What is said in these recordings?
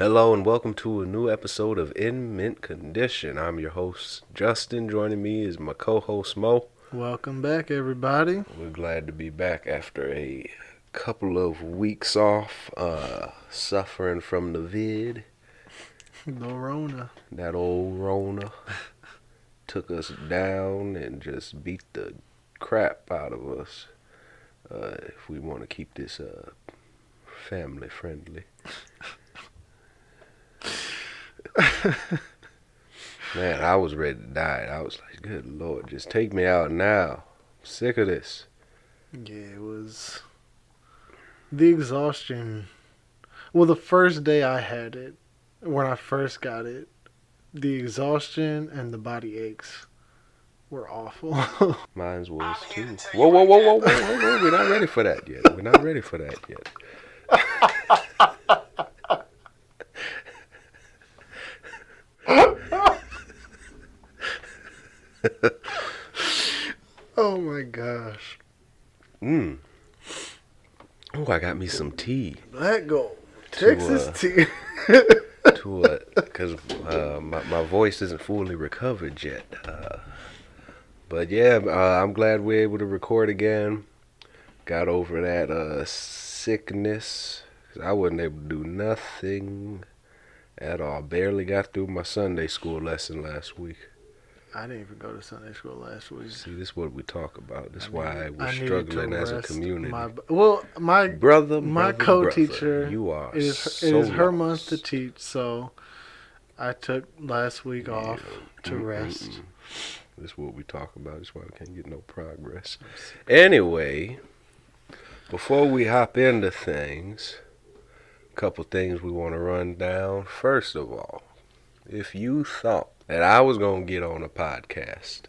Hello and welcome to a new episode of In Mint Condition. I'm your host, Justin. Joining me is my co-host, Mo. Welcome back, everybody. We're glad to be back after a couple of weeks off, suffering from the vid. The Rona. That old Rona took us down and just beat the crap out of us. If we want to keep this family friendly. Man, I was ready to die. I was like, good Lord, just take me out now. I'm sick of this. Yeah, it was the exhaustion. Well, the first day I had it, when I first got it, the exhaustion and the body aches were awful. Mine was too. Whoa. We're not ready for that yet. We're not ready for that yet. Oh my gosh. Oh, I got me some tea. Black gold. Texas tea. Because my voice isn't fully recovered yet. But yeah, I'm glad we're able to record again. Got over that sickness. 'Cause I wasn't able to do nothing at all. Barely got through my Sunday school lesson last week. I didn't even go to Sunday school last week. See, this is what we talk about. This is why we're struggling as a community. My brother, co-teacher you are is so her lost. month to teach, so I took last week off to rest. This is what we talk about. This is why we can't get no progress. Anyway, before we hop into things, a couple things we want to run down. First of all, if you thought that I was going to get on a podcast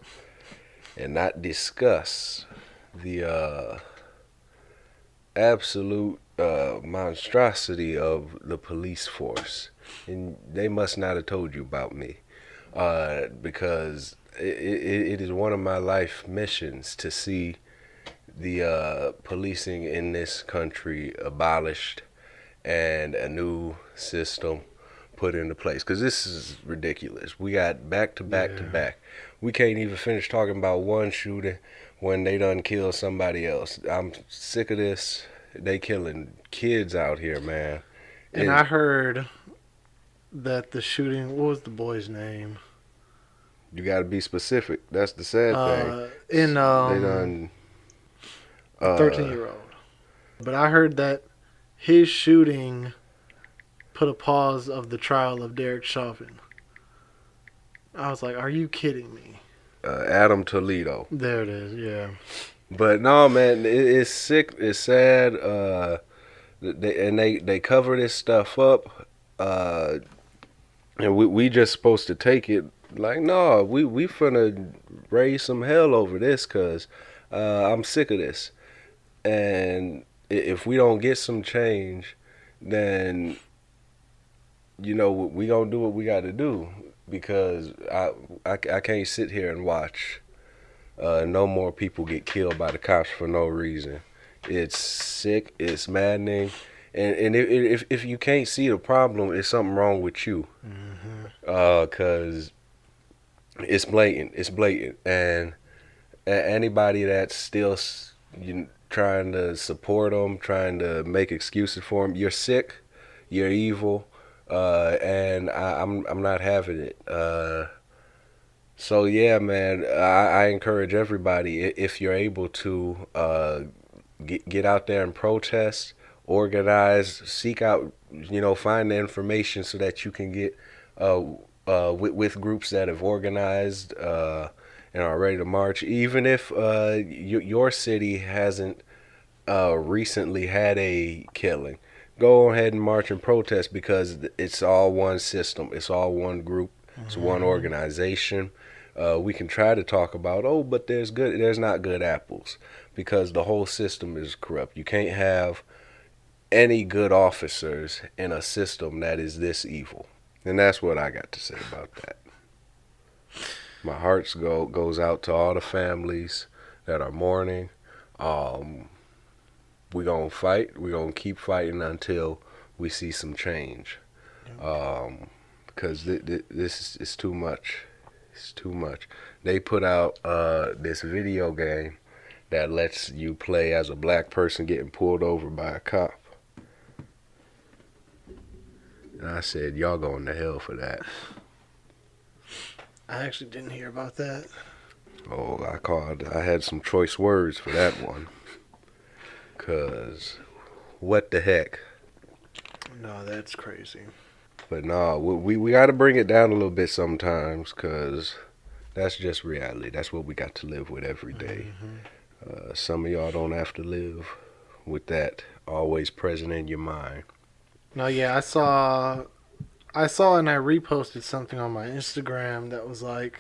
and not discuss the absolute monstrosity of the police force, and they must not have told you about me, because it is one of my life missions to see the policing in this country abolished and a new system put into place, because this is ridiculous. We got back to back. We can't even finish talking about one shooting when they done killed somebody else. I'm sick of this. They killing kids out here, man. And I heard that the shooting, what was the boy's name? You got to be specific. That's the sad thing. They done 13-year-old. But I heard that his shooting put a pause of the trial of Derek Chauvin. I was like, are you kidding me? Adam Toledo. There it is, yeah. But no, man, it's sick. It's sad. They cover this stuff up, and we just supposed to take it like, no, we finna raise some hell over this, cause I'm sick of this. And if we don't get some change, then we gonna do what we got to do, because I can't sit here and watch no more people get killed by the cops for no reason. It's sick. It's maddening. And if you can't see the problem, it's something wrong with you. Cause it's blatant. It's blatant. And anybody that's still trying to support them, trying to make excuses for them, you're sick. You're evil. And I'm not having it. So yeah, man, I encourage everybody, if you're able to, get out there and protest, organize, seek out, find the information so that you can get with groups that have organized and are ready to march. Even if your city hasn't recently had a killing, go ahead and march and protest, because it's all one system. It's all one group. It's one organization. We can try to talk about, but there's not good apples, because the whole system is corrupt. You can't have any good officers in a system that is this evil. And that's what I got to say about that. My heart goes out to all the families that are mourning. We're going to fight. We're going to keep fighting until we see some change. Because this is too much. It's too much. They put out this video game that lets you play as a black person getting pulled over by a cop. And I said, y'all going to hell for that. I actually didn't hear about that. Oh, I had some choice words for that one. Cause what the heck? No, that's crazy. But no, we got to bring it down a little bit sometimes, cause that's just reality. That's what we got to live with every day. Some of y'all don't have to live with that always present in your mind. No, yeah, I saw and I reposted something on my Instagram that was like,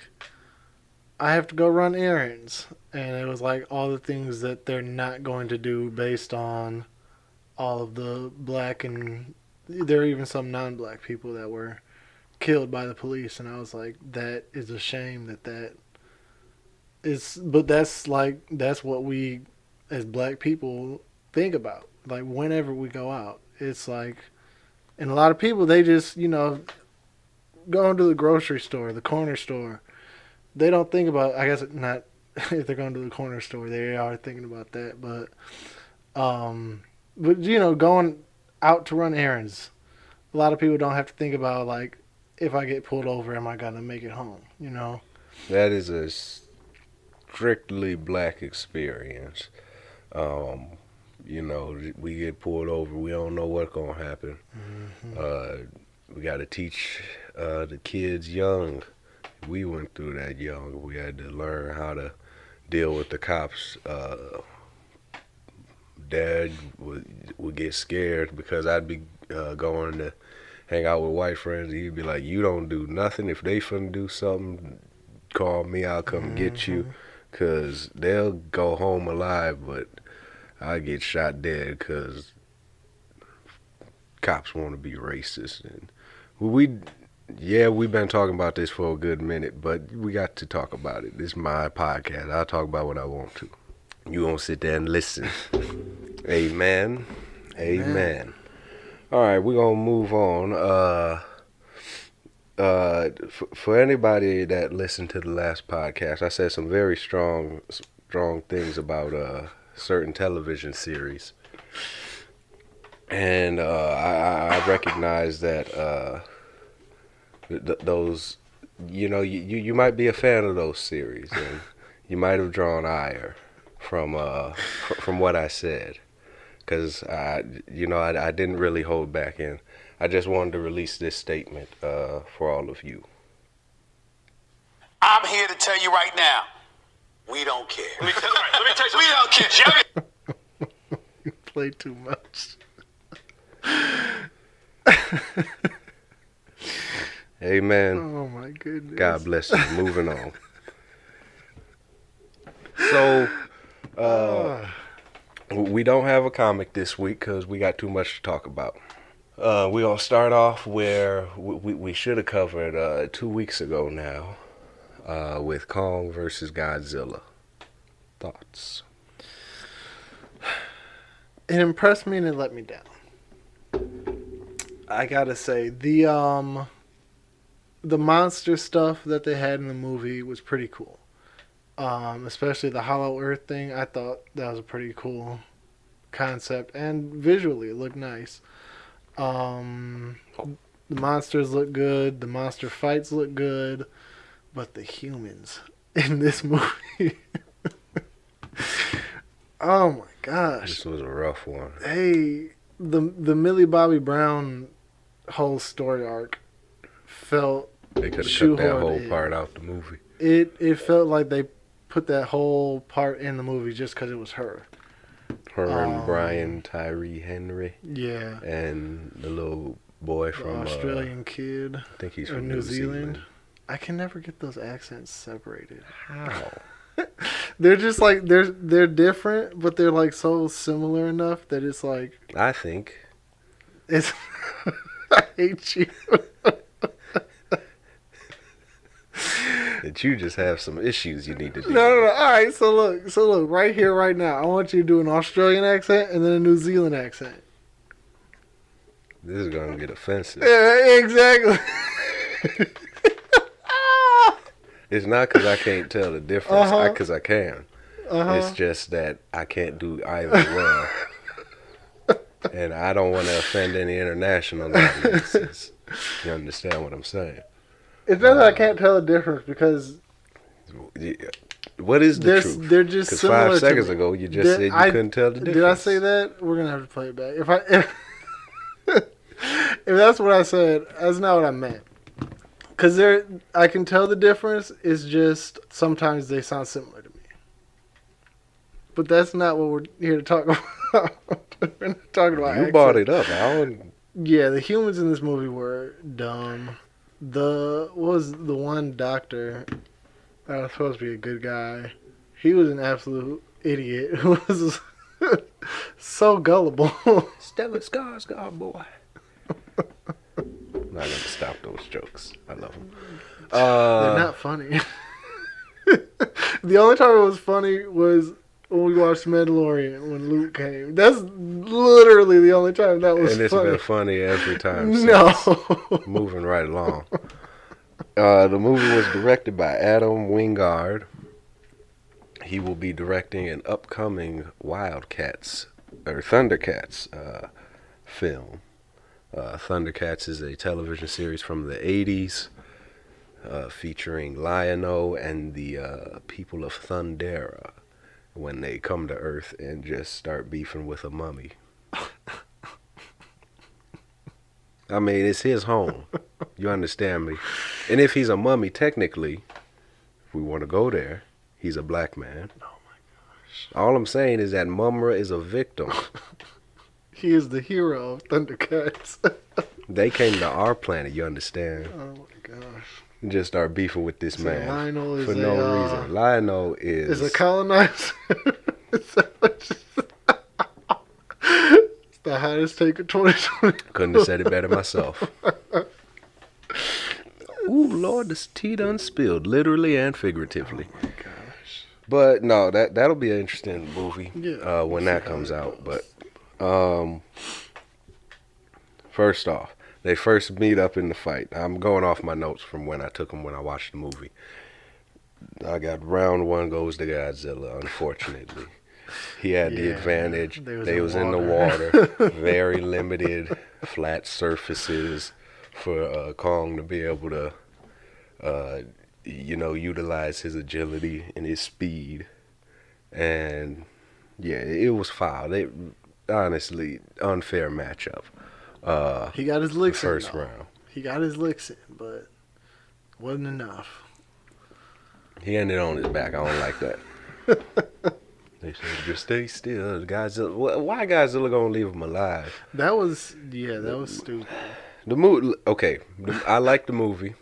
I have to go run errands. And it was like all the things that they're not going to do based on all of the black, and there are even some non-black people that were killed by the police. And I was like, that is a shame that is, but that's what we as black people think about. Like whenever we go out, it's like, and a lot of people, they just, going to the grocery store, the corner store, they don't think about, I guess not if they're going to the corner store, they are thinking about that, but going out to run errands, a lot of people don't have to think about, like, if I get pulled over, am I going to make it home, That is a strictly black experience. We get pulled over, we don't know what's going to happen. We got to teach the kids young. We went through that young. We had to learn how to deal with the cops. Dad would get scared because I'd be going to hang out with white friends. He'd be like, "You don't do nothing. If they finna do something, call me. I'll come get you." Because they'll go home alive, but I get shot dead because cops want to be racist. And we've been talking about this for a good minute, but we got to talk about it. This is my podcast. I'll talk about what I want to. You gonna sit there and listen. Amen. Amen. All right, we're gonna move on. For anybody that listened to the last podcast, I said some very strong things about certain television series, and I recognize that those, you might be a fan of those series, and you might have drawn ire from what I said, because I didn't really hold back, and I just wanted to release this statement for all of you. I'm here to tell you right now, we don't care. Let me tell you, we don't care. You play too much. Amen. Oh my goodness. God bless you. Moving on. So, we don't have a comic this week because we got too much to talk about. We're going to start off where we should have covered 2 weeks ago now, with Kong versus Godzilla. Thoughts? It impressed me and it let me down. I gotta say, the monster stuff that they had in the movie was pretty cool. Especially the Hollow Earth thing. I thought that was a pretty cool concept, and visually it looked nice. The monsters look good. The monster fights look good, but the humans in this movie. Oh my gosh! This was a rough one. Hey, the Millie Bobby Brown whole story arc felt They could have cut that whole part out the movie. It felt like they put that whole part in the movie just because it was her. Her and Brian Tyree Henry. Yeah. And the little boy from Australian kid. I think he's from New Zealand. I can never get those accents separated. How? They're just like they're different, but they're like so similar enough that it's like, I think it's I hate you. that you just have some issues you need to do. No. All right, so look, right here, right now, I want you to do an Australian accent and then a New Zealand accent. This is gonna get offensive. Yeah, exactly. It's not because I can't tell the difference. Uh-huh. Because I can. Uh-huh. It's just that I can't do either well. And I don't want to offend any international audiences. You understand what I'm saying? It's not that I can't tell the difference because what is the truth? they're just Because similar 5 seconds to me. ago you just said you couldn't tell the difference. Did I say that? We're gonna have to play it back. If that's what I said, that's not what I meant. Because I can tell the difference. It's just sometimes they sound similar to me. But that's not what we're here to talk about. We're not talking about You accent. brought it up. I don't... Yeah, the humans in this movie were dumb. What was the one doctor that was supposed to be a good guy? He was an absolute idiot who was so gullible. Stellar Skarsgård, boy. I'm not going to stop those jokes. I love them. They're not funny. The only time it was funny was when we watched Mandalorian when Luke came. That's literally the only time that was funny. And it's been funny every time since. No. Moving right along. The movie was directed by Adam Wingard. He will be directing an upcoming Thundercats film. Thundercats is a television series from the 80s featuring Lion-O and the people of Thundera when they come to Earth and just start beefing with a mummy. I mean, it's his home. You understand me? And if he's a mummy, technically, if we want to go there, he's a black man. Oh my gosh. All I'm saying is that Mumra is a victim. He is the hero of Thundercats. They came to our planet, you understand? Oh my gosh. Just start beefing with this man Lionel is for no reason. Lionel is a colonizer. It's the hottest take of 2020. Couldn't have said it better myself. Ooh, Lord, this tea done spilled, literally and figuratively. Oh my gosh. But no, that'll be an interesting movie when that comes out. But first off, they first meet up in the fight. I'm going off my notes from when I took them when I watched the movie. I got round one goes to Godzilla, unfortunately. He had the advantage. They was in the water. Very limited flat surfaces for Kong to be able to, utilize his agility and his speed. And, yeah, it was foul. Honestly, unfair matchup. He got his licks first in. round. He got his licks in, but wasn't enough. He ended on his back. I don't like that. They said, just stay still. Godzilla. Why Godzilla gonna leave him alive? That was stupid. The movie, okay. I like the movie.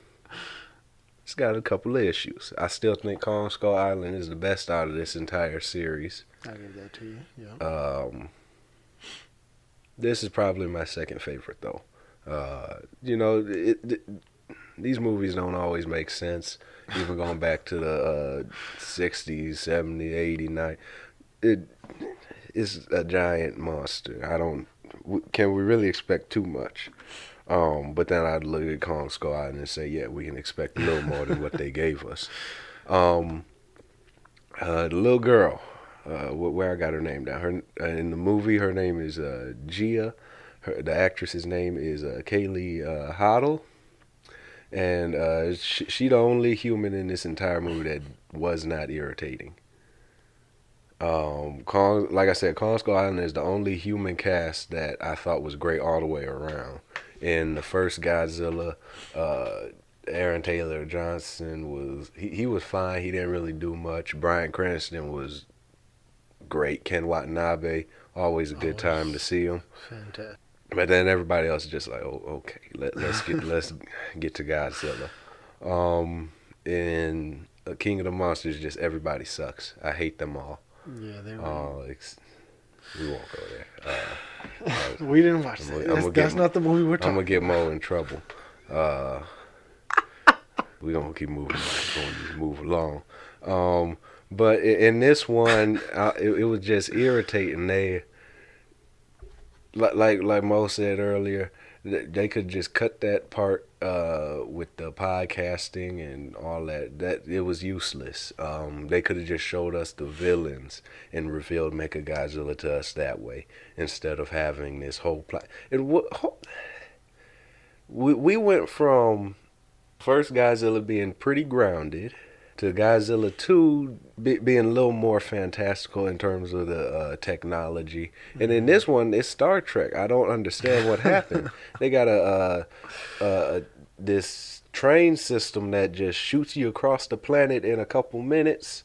It's got a couple of issues. I still think Kong Skull Island is the best out of this entire series. I give that to you. Yeah. This is probably my second favorite, though. These movies don't always make sense. Even going back to the 60s, 70s, 80s, 90s. It is a giant monster. Can we really expect too much? But then I'd look at Kong Skull Island and say, yeah, we can expect a little more than what they gave us. The little girl, where I got her name down. In the movie, her name is Gia. The actress's name is Kaylee Hoddle. And she the only human in this entire movie that was not irritating. Like I said, Kong Skull Island is the only human cast that I thought was great all the way around. In the first Godzilla, Aaron Taylor Johnson was he was fine. He didn't really do much. Bryan Cranston was great. Ken Watanabe, always a good time to see him. Fantastic. But then everybody else is just like, oh, okay, let's get to Godzilla. In King of the Monsters, just everybody sucks. I hate them all. Yeah, they were. We won't go there. We didn't watch that. That's not the movie we're talking about. I'm going to get Mo in trouble. We're going to keep moving. Going to move along. But in this one, it was just irritating. like Mo said earlier, they could just cut that part with the podcasting and all that. That it was useless. They could have just showed us the villains and revealed Mechagodzilla to us that way instead of having this whole plot. We went from first Godzilla being pretty grounded to Godzilla 2 being a little more fantastical in terms of the technology. And in this one, it's Star Trek. I don't understand what happened. They got this train system that just shoots you across the planet in a couple minutes.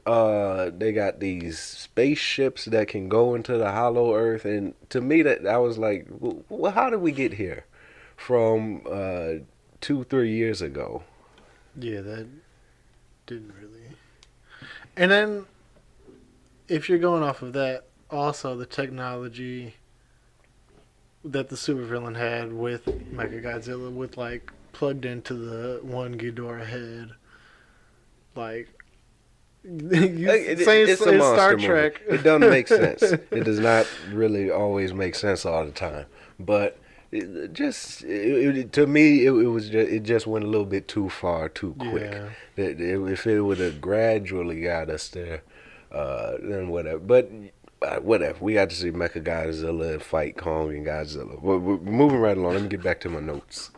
They got these spaceships that can go into the hollow earth. And to me, that I was like, well, how did we get here from 2-3 years ago? Yeah, that didn't really. And then, if you're going off of that, also the technology that the supervillain had with Mechagodzilla, with like plugged into the one Ghidorah head, like it's a monster movie. It doesn't make sense. It does not really always make sense all the time, but. To me, it just went a little bit too far, too quick. Yeah. If it would have gradually got us there, then whatever. But whatever. We got to see Mechagodzilla fight Kong and Godzilla. We're moving right along. Let me get back to my notes.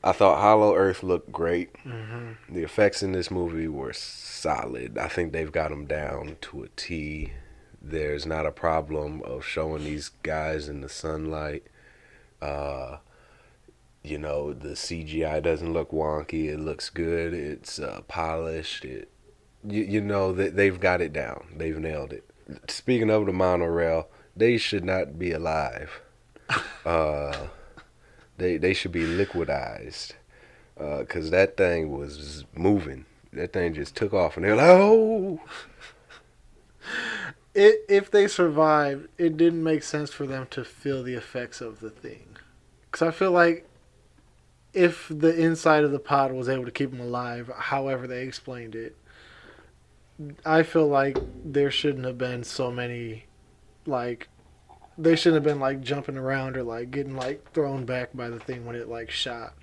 I thought Hollow Earth looked great. Mm-hmm. The effects in this movie were solid. I think they've got them down to a T. There's not a problem of showing these guys in the sunlight. The CGI doesn't look wonky. It looks good. It's polished. They've got it down. They've nailed it. Speaking of the monorail, they should not be alive. They should be liquidized. Cause that thing was moving. That thing just took off, and they're like, "Oh!" If they survived, it didn't make sense for them to feel the effects of the thing. Because I feel like if the inside of the pod was able to keep them alive, however they explained it, I feel like there shouldn't have been so many, like, they shouldn't have been, like, jumping around or, like, getting, like, thrown back by the thing when it, like, shot,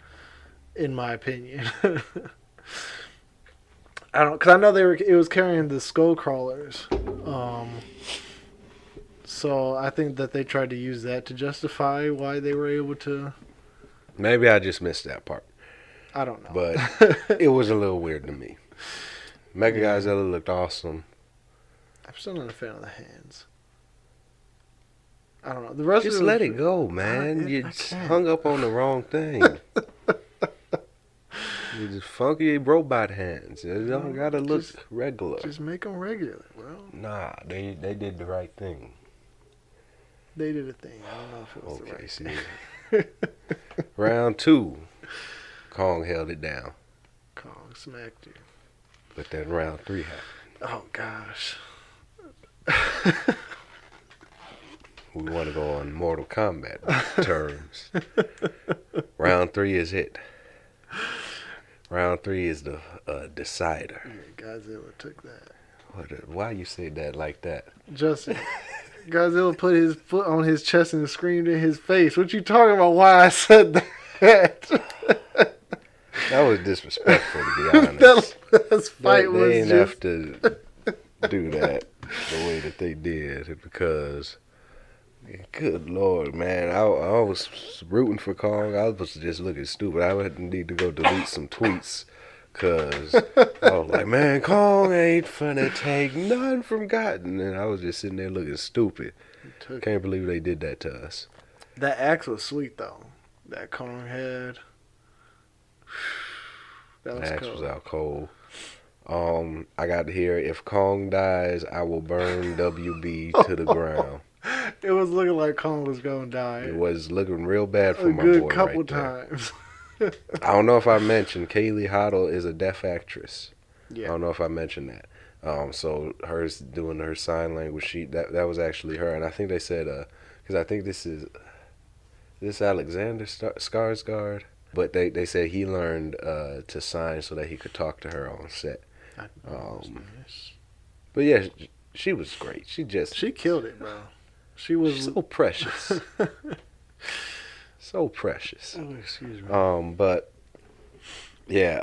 in my opinion. Because I know it was carrying the skull crawlers. So I think that they tried to use that to justify why they were able to. Maybe I just missed that part. I don't know. But it was a little weird to me. Mechagodzilla looked awesome. I'm still not a fan of the hands. I don't know. The rest just of let it go, man. You hung up on the wrong thing. You just funky robot hands. They don't gotta look regular. Just make them regular, bro. Nah, they did the right thing. They did a thing. I don't know if it was the right thing. Round 2, Kong held it down. Kong smacked you. But then round 3 happened. Oh gosh. We want to go on Mortal Kombat terms. Round 3 is it. Round 3 is the decider. Yeah, Godzilla took that. Why you say that like that? Justin, Godzilla put his foot on his chest and screamed in his face. What you talking about? Why I said that? That was disrespectful, to be honest. That fight was they didn't have to do that the way that they did because, good Lord, man, I was rooting for Kong. I was just looking stupid. I would need to go delete some tweets because I was like, man, Kong ain't finna take nothing from God. And I was just sitting there looking stupid. Can't believe they did that to us. That axe was sweet, though. That Kong had. That was axe cold. was out cold. I got to hear, if Kong dies, I will burn WB to the ground. It was looking like Kong was going to die. It was looking real bad for my boy boy couple right there. times. I don't know if I mentioned Kaylee Hoddle is a deaf actress. Yeah. I don't know if I mentioned that. So hers doing her sign language, that was actually her, and I think they said because I think this Alexander Skarsgård, but they said he learned to sign so that he could talk to her on set. Nice. But yeah, she was great. She killed it, bro. She was She's so precious. So precious. Oh, excuse me. But yeah,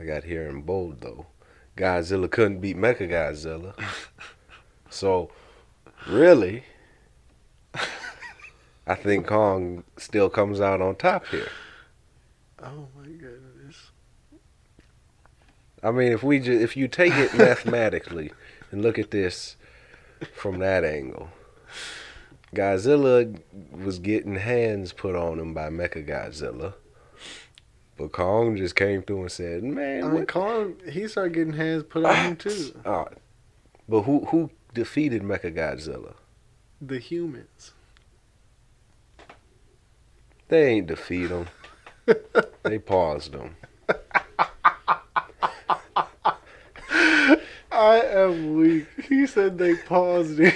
I got here in bold though. Godzilla couldn't beat Mechagodzilla. So really, I think Kong still comes out on top here. Oh my goodness. I mean, if you take it mathematically and look at this from that angle, Godzilla was getting hands put on him by Mechagodzilla. But Kong just came through and said, "Man, I mean, what?" Kong, he started getting hands put on him too. But who defeated Mechagodzilla? The humans. They ain't defeat him. They paused him. I am weak. He said they paused it.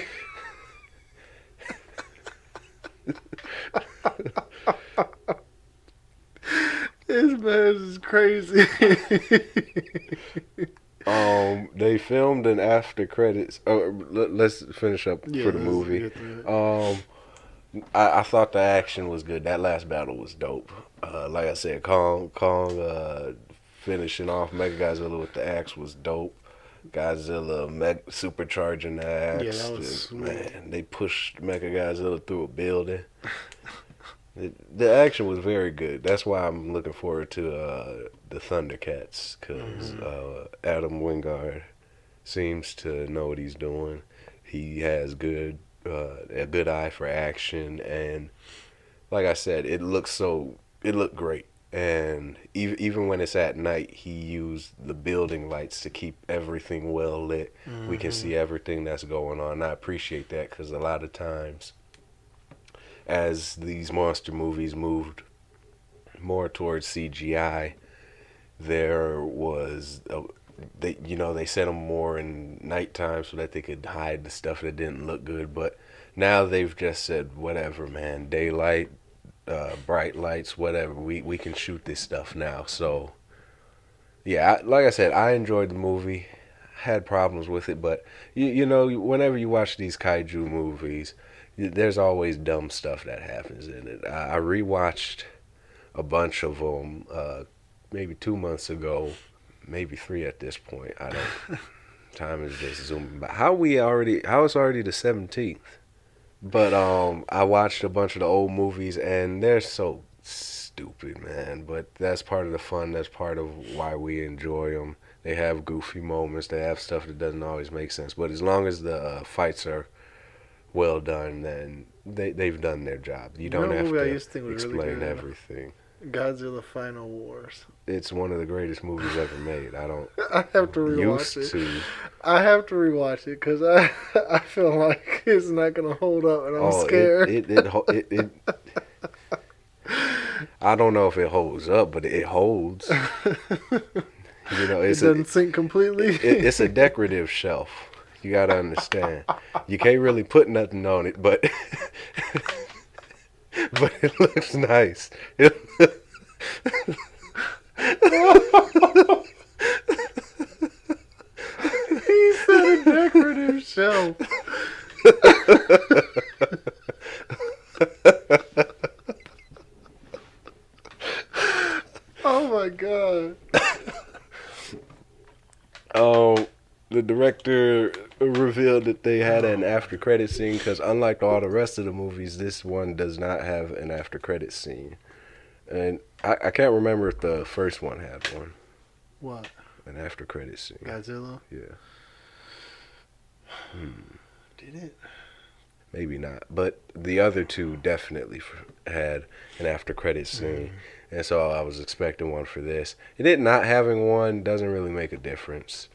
This man is crazy. They filmed an after credits. Let's finish up for the movie. I thought the action was good. That last battle was dope. Like I said, Kong finishing off Mechagodzilla with the axe was dope. Godzilla supercharging the axe. Yeah, that was sweet. Man, they pushed Mechagodzilla through a building. The action was very good. That's why I'm looking forward to the Thundercats, because Adam Wingard seems to know what he's doing. He has a good eye for action, and like I said, it looked great. And even when it's at night, he used the building lights to keep everything well lit. We can see everything that's going on. I appreciate that, because a lot of times, as these monster movies moved more towards CGI, there was they set them more in nighttime so that they could hide the stuff that didn't look good. But now they've just said, whatever, man, daylight, bright lights, whatever, we can shoot this stuff now. So yeah, like I said, I enjoyed the movie. Had problems with it, but you know, whenever you watch these kaiju movies, there's always dumb stuff that happens in it. I rewatched a bunch of them maybe 2 months ago, maybe 3 at this point. I don't. Time is just zooming by. How it's already the 17th? But I watched a bunch of the old movies, and they're so stupid, man. But that's part of the fun. That's part of why we enjoy them. They have goofy moments. They have stuff that doesn't always make sense. But as long as the fights are well done, then they've done their job. You don't have to explain everything. Godzilla Final Wars. It's one of the greatest movies ever made. I have to rewatch it. I have to rewatch it because I feel like it's not gonna hold up, and I'm scared. It I don't know if it holds up, but it holds. You know, it doesn't sink completely. It's a decorative shelf. You gotta understand. You can't really put nothing on it, but but it looks nice. He said a decorative shelf. Oh my god. The director revealed that they had an after credit scene, because unlike all the rest of the movies, this one does not have an after credit scene. And I can't remember if the first one had one. What? An after credit scene. Godzilla? Yeah. Did it? Maybe not. But the other two definitely had an after credit scene. And so I was expecting one for this. It not having one doesn't really make a difference.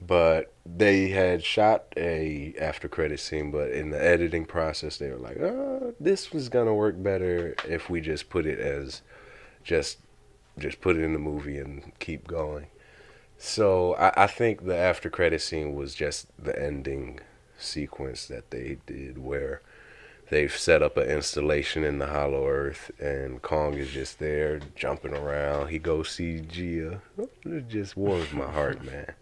But they had shot a after credit scene, but in the editing process they were like, this was gonna work better if we just put it as just put it in the movie and keep going. So I think the after credit scene was just the ending sequence that they did, where they've set up an installation in the Hollow Earth and Kong is just there jumping around. He goes see Gia. It just warms my heart, man.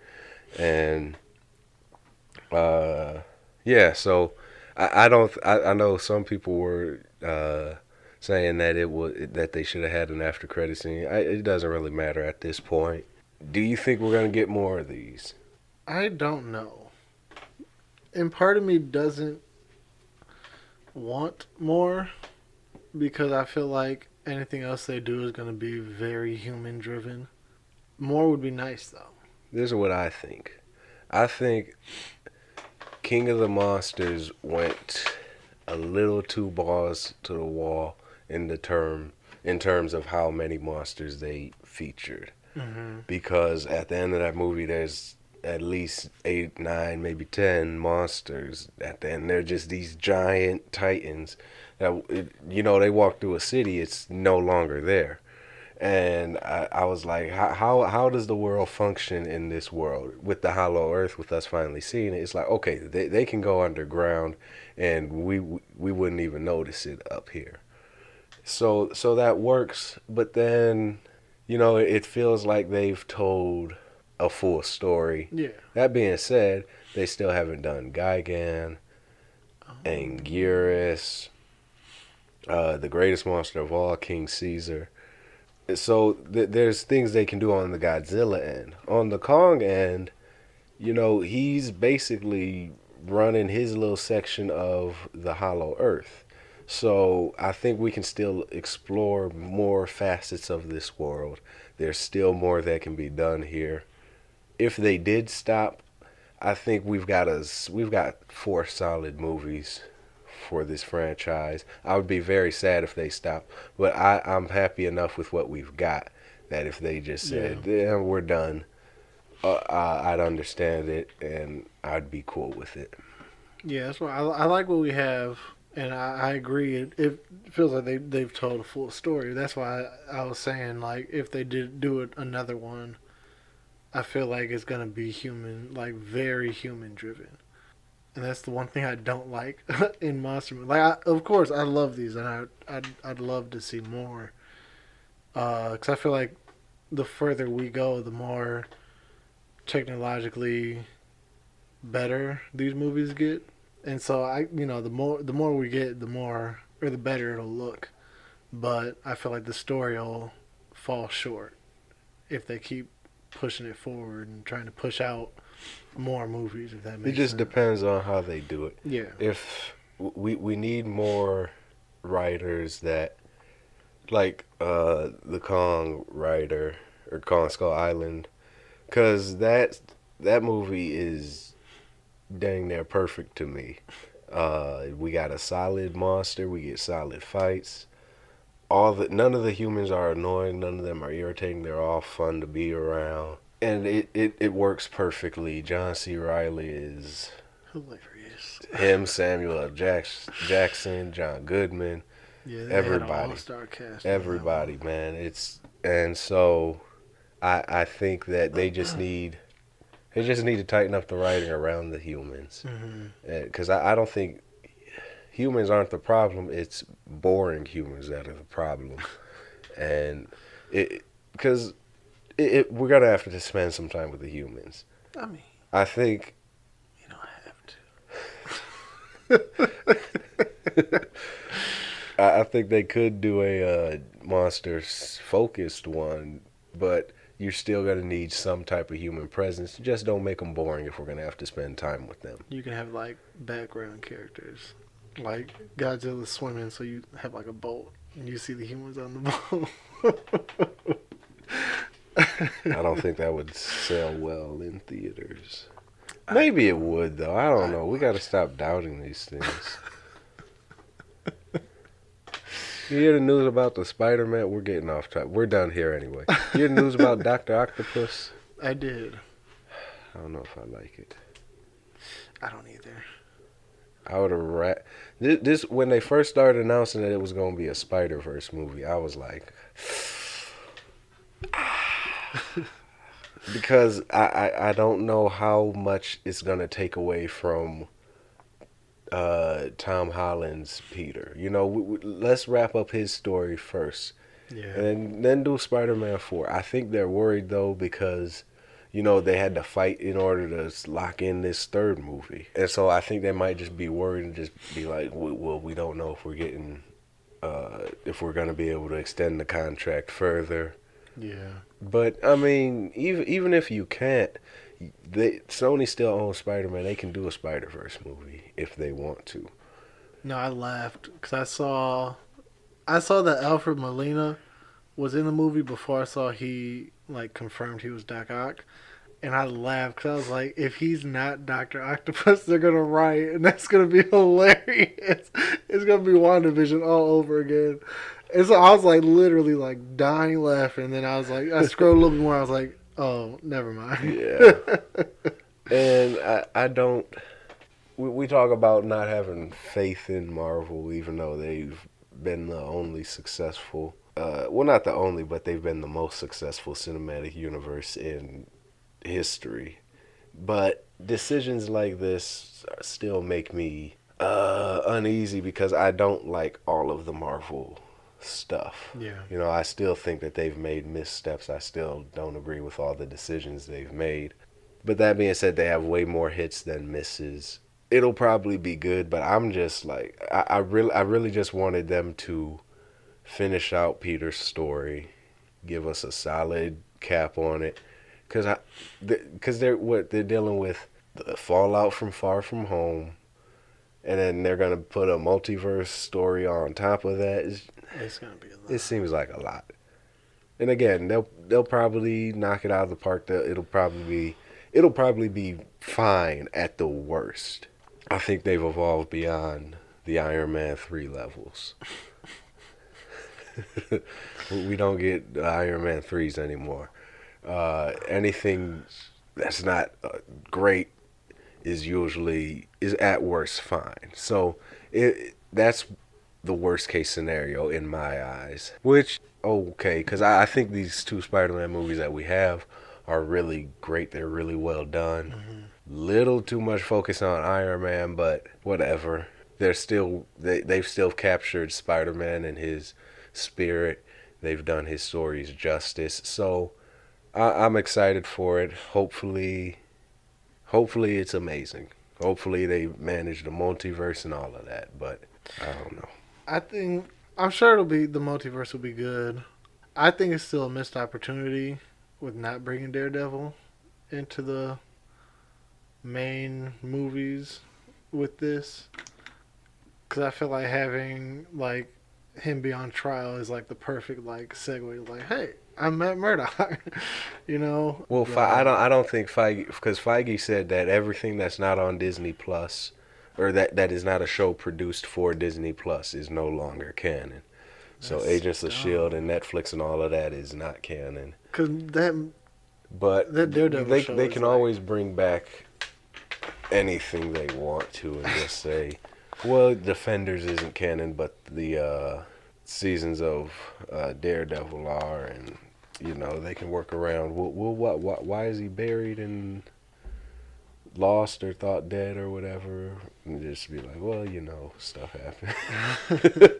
And Yeah, so I don't I know some people were saying that it would that they should have had an after credit scene. It doesn't really matter at this point. Do you think we're gonna get more of these? I don't know. And part of me doesn't want more because I feel like anything else they do is going to be very human driven. More would be nice though. This is what I think. I think King of the Monsters went a little too balls to the wall in terms of how many monsters they featured. Mm-hmm. Because at the end of that movie, there's at least 8, 9, maybe 10 monsters at the end. They're just these giant titans that they walk through a city, it's no longer there. And I was like, how does the world function in this world with the hollow earth, with us finally seeing it? It's like, okay, they can go underground and we wouldn't even notice it up here. So that works, but then it feels like they've told a full story. Yeah. That being said, they still haven't done Gigan, Anguirus, the greatest monster of all, King Caesar. So there's things they can do on the Godzilla end. On the Kong end, he's basically running his little section of the Hollow Earth. So I think we can still explore more facets of this world. There's still more that can be done here. If they did stop, I think we've got 4 solid movies for this franchise. I would be very sad if they stop, but I'm happy enough with what we've got that if they just said, yeah, we're done, I'd understand it and I'd be cool with it. Yeah, that's why I like what we have, and I agree. It feels like they've told a full story. That's why I was saying like if they did do it another one, I feel like it's gonna be human, like very human driven. And that's the one thing I don't like in monster movies. Like, of course, I love these, and I'd love to see more. Because I feel like the further we go, the more technologically better these movies get. And so the more we get, the more or the better it'll look. But I feel like the story will fall short if they keep pushing it forward and trying to push out more movies, if that It makes just sense. depends on how they do it. Yeah. If we need more writers that like the Kong writer or Kong Skull Island, because that movie is dang near perfect to me. We got a solid monster. We get solid fights. None of the humans are annoying. None of them are irritating. They're all fun to be around, and it works perfectly. John C. Riley is Hilarious. him. Samuel L. Jackson, John Goodman, Yeah, they had an everybody, all-star cast. everybody, man. And so I think that they just need to tighten up the writing around the humans, because I don't think humans aren't the problem. It's boring humans that are the problem, and because we're gonna have to spend some time with the humans. I mean, I think you don't have to. I think they could do a monsters focused one, but you're still gonna need some type of human presence. Just don't make them boring if we're gonna have to spend time with them. You can have like background characters, like Godzilla swimming, so you have like a boat and you see the humans on the boat. I don't think that would sell well in theaters. Maybe it would though. I don't know. We got to stop doubting these things. You hear the news about the Spider-Man? We're getting off track. We're done here anyway. You hear the news about Dr. Octopus? I did. I don't know if I like it. I don't either. I would have this when they first started announcing that it was going to be a Spider-Verse movie. I was like, because I don't know how much it's going to take away from Tom Holland's Peter. Let's wrap up his story first, Yeah. and then do Spider-Man 4. I think they're worried though because they had to fight in order to lock in this third movie. And so I think they might just be worried and just be like, well, we don't know if we're getting, if we're going to be able to extend the contract further. Yeah. But, I mean, even if you can't, Sony still owns Spider-Man. They can do a Spider-Verse movie if they want to. No, I laughed because I saw that Alfred Molina was in the movie before I saw he like confirmed he was Doc Ock, and I laughed because I was like, if he's not Doctor Octopus, they're gonna riot, and that's gonna be hilarious. It's gonna be WandaVision all over again. And so I was like literally like dying laughing, and then I was like, I scrolled a little bit more. I was like, oh, never mind. Yeah. And I don't. We talk about not having faith in Marvel, even though they've been the only successful. Well, not the only, but they've been the most successful cinematic universe in history. But decisions like this still make me uneasy because I don't like all of the Marvel stuff. Yeah. I still think that they've made missteps. I still don't agree with all the decisions they've made. But that being said, they have way more hits than misses. It'll probably be good, but I'm just like I really just wanted them to finish out Peter's story, give us a solid cap on it, because they're dealing with the fallout from Far From Home, and then they're gonna put a multiverse story on top of that. It's gonna be a lot. It seems like a lot. And again, they'll probably knock it out of the park. It'll probably be fine at the worst. I think they've evolved beyond the Iron Man 3 levels. We don't get Iron Man 3s anymore. Anything that's not great is at worst fine. So that's the worst case scenario in my eyes. Which, okay, because I think these two Spider-Man movies that we have are really great. They're really well done. Mm-hmm. Little too much focus on Iron Man, but whatever. They've still captured Spider-Man and his spirit. They've done his stories justice. So I'm excited for it. Hopefully it's amazing. Hopefully they manage the multiverse and all of that. But I don't know. I'm sure the multiverse will be good. I think it's still a missed opportunity with not bringing Daredevil into the main movies with this, because I feel like having like him be on trial is like the perfect like segue. Like, hey, I'm Matt Murdock, Well, I don't think Feige, because Feige said that everything that's not on Disney Plus, or that is not a show produced for Disney Plus, is no longer canon. So Agents of Shield and Netflix and all of that is not canon. But that Daredevil show they can always bring back anything they want to and just say, well, Defenders isn't canon, but the seasons of Daredevil are, and they can work around. Why is he buried and lost or thought dead or whatever? And just be like, well, stuff happened.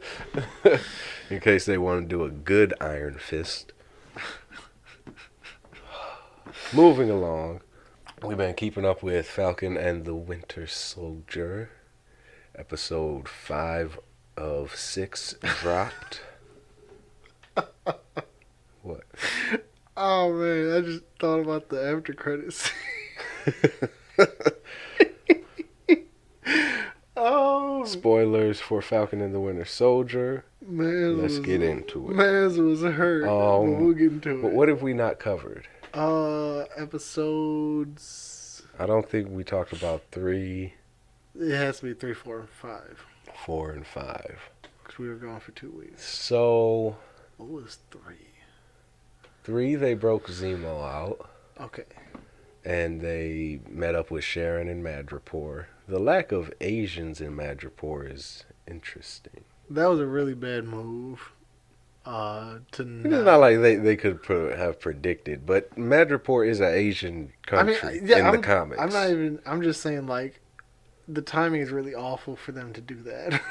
In case they want to do a good Iron Fist. Moving along. We've been keeping up with Falcon and the Winter Soldier. Episode 5 of 6 dropped. What? Oh man, I just thought about the after credits. Oh, spoilers for Falcon and the Winter Soldier. Man, let's get into it. Mans was hurt. But we'll get into it. What have we not covered? Episodes. I don't think we talked about 3. It has to be 3, 4, and 5. 4 and 5. Because we were gone for 2 weeks. So. What was 3? 3, they broke Zemo out. Okay. And they met up with Sharon in Madripoor. The lack of Asians in Madripoor is interesting. That was a really bad move. It's not like they could have predicted, but Madripoor is an Asian country in the comics. I'm just saying, like, the timing is really awful for them to do that.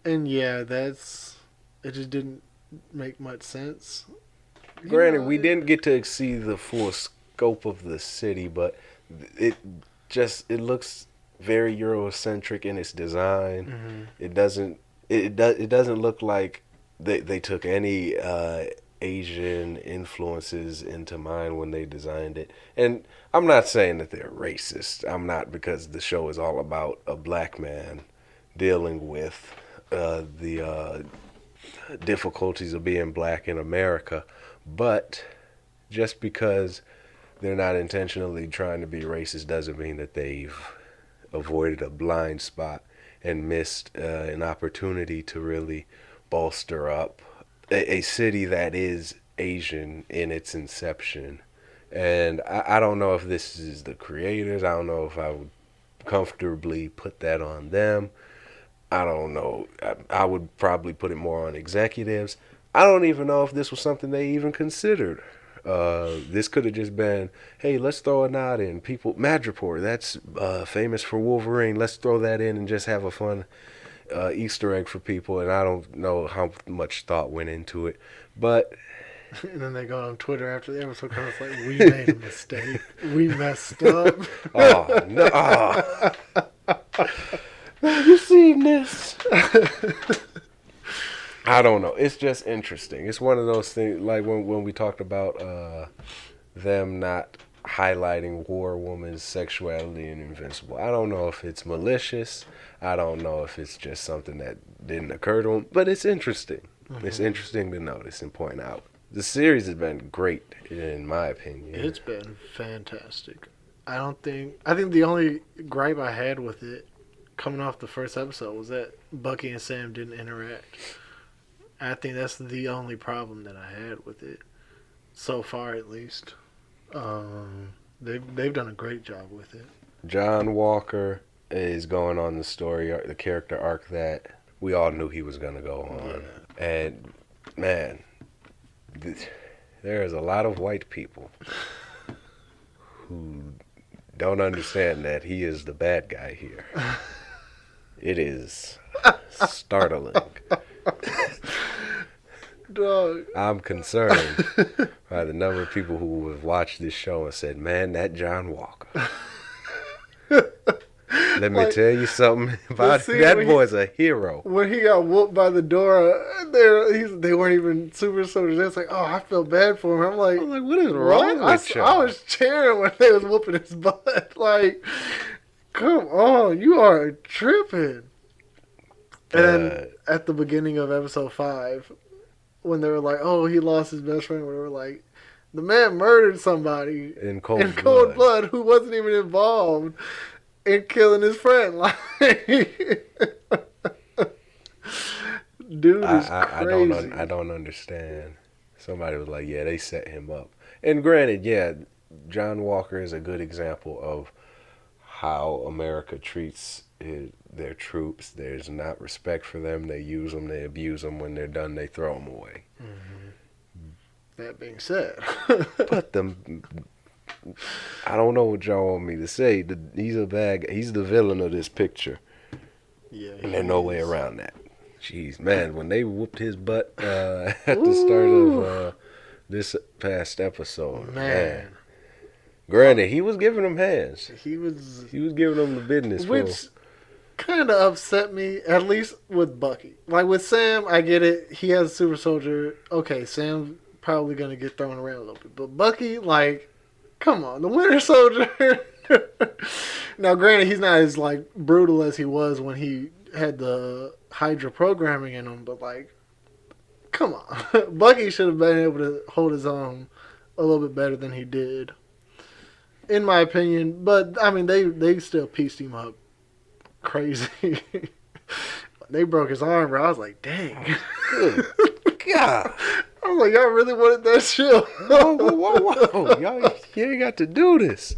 And yeah, it just didn't make much sense. Granted, we didn't get to see the full scope of the city, but it it looks very Eurocentric in its design. Mm-hmm. It doesn't look like they took any Asian influences into mind when they designed it. And I'm not saying that they're racist. I'm not, because the show is all about a black man dealing with the difficulties of being black in America. But just because they're not intentionally trying to be racist doesn't mean that they've avoided a blind spot and missed an opportunity to really bolster up a city that is Asian in its inception. And I don't know if this is the creators. I don't know if I would comfortably put that on them. I don't know. I would probably put it more on executives. I don't even know if this was something they even considered. This could have just been, hey, let's throw a nod in. People, Madripoor, that's famous for Wolverine. Let's throw that in and just have a fun Easter egg for people. And I don't know how much thought went into it. But And then they go on Twitter after the episode comes like, we made a mistake. We messed up. oh no! Oh. Have you seen this? I don't know. It's just interesting. It's one of those things, like when we talked about them not highlighting War Woman's sexuality in Invincible. I don't know if it's malicious. I don't know if it's just something that didn't occur to them. But it's interesting. Mm-hmm. It's interesting to notice and point out. The series has been great, in my opinion. It's been fantastic. I think the only gripe I had with it coming off the first episode was that Bucky and Sam didn't interact. I think that's the only problem that I had with it, so far at least. They've done a great job with it. John Walker is going on the character arc that we all knew he was going to go on. Yeah. And, man, there is a lot of white people who don't understand that he is the bad guy here. It is startling. Dog. I'm concerned by the number of people who have watched this show and said, man, that John Walker. Let me tell you something about it. That boy's a hero. When he got whooped by the door, they weren't even super soldiers. It's like, oh, I feel bad for him. I'm like, what is wrong with you? I was cheering when they was whooping his butt. Like, come on, you are tripping. And then at the beginning of episode 5, when they were like, oh, he lost his best friend, we were like, the man murdered somebody in cold blood who wasn't even involved in killing his friend. Like, dude is crazy. I don't understand. Somebody was like, yeah, they set him up. And granted, yeah, John Walker is a good example of how America treats their troops. There's not respect for them. They use them. They abuse them. When they're done, they throw them away. Mm-hmm. That being said, but I don't know what y'all want me to say. He's a bad guy. He's the villain of this picture. Yeah, and there's no way around that. Jeez, man, when they whooped his butt at the start of this past episode, man. Granted, he was giving them hands. He was giving them the business. Which kind of upset me, at least with Bucky. Like with Sam, I get it. He has a super soldier. Okay, Sam's probably going to get thrown around a little bit. But Bucky, like, come on, the Winter Soldier. Now, granted, he's not as, like, brutal as he was when he had the Hydra programming in him. But, like, come on. Bucky should have been able to hold his own a little bit better than he did, in my opinion. But, I mean, they still pieced him up crazy. They broke his arm, bro. I was like, dang. Good God. I was like, y'all really wanted that shit. Whoa. Y'all, you ain't got to do this.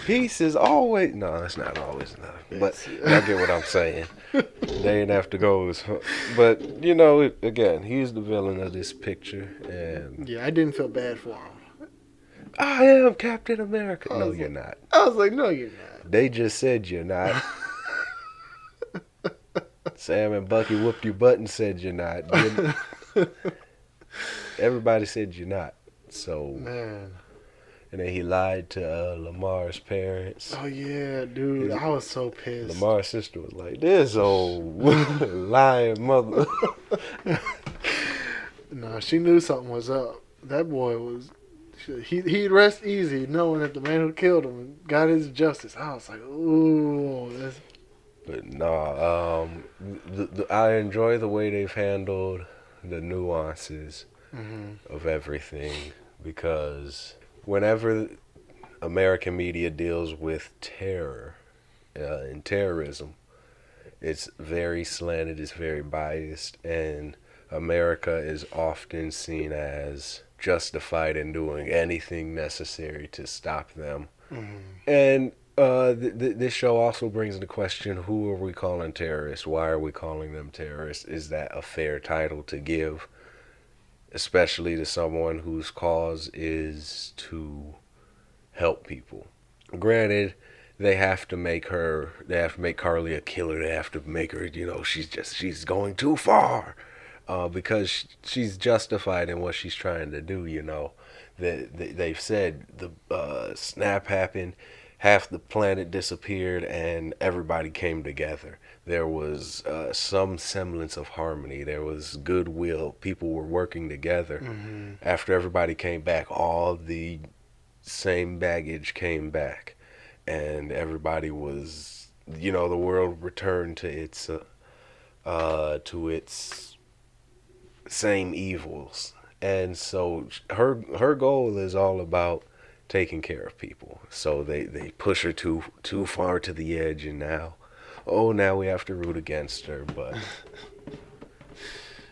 Peace is always... No, it's not always enough. But y'all get what I'm saying. They ain't have to go. But, you know, again, he's the villain of this picture. And yeah, I didn't feel bad for him. I am Captain America. No, you're not. I was like, no, you're not. They just said you're not. Sam and Bucky whooped your butt and said you're not. everybody said you're not. So, Man. and then he lied to Lamar's parents. Oh yeah, dude. I was so pissed. Lamar's sister was like, "This old lying mother." No, she knew something was up. That boy was. He'd rest easy knowing that the man who killed him got his justice. I was like, ooh, that's. But no, I enjoy the way they've handled the nuances of everything, because whenever American media deals with terror and terrorism, it's very slanted, it's very biased, and America is often seen as justified in doing anything necessary to stop them. And this show also brings into question, who are we calling terrorists? Why are we calling them terrorists? Is that a fair title to give, especially to someone whose cause is to help people? Granted, they have to make Carly a killer. They have to make her, she's going too far, because she's justified in what she's trying to do. They've said the snap happened, half the planet disappeared, and everybody came together. There was some semblance of harmony. There was goodwill. People were working together. After everybody came back, all the same baggage came back, and everybody was, the world returned to its same evils. And so her goal is all about taking care of people. So they push her too far to the edge, and now we have to root against her. But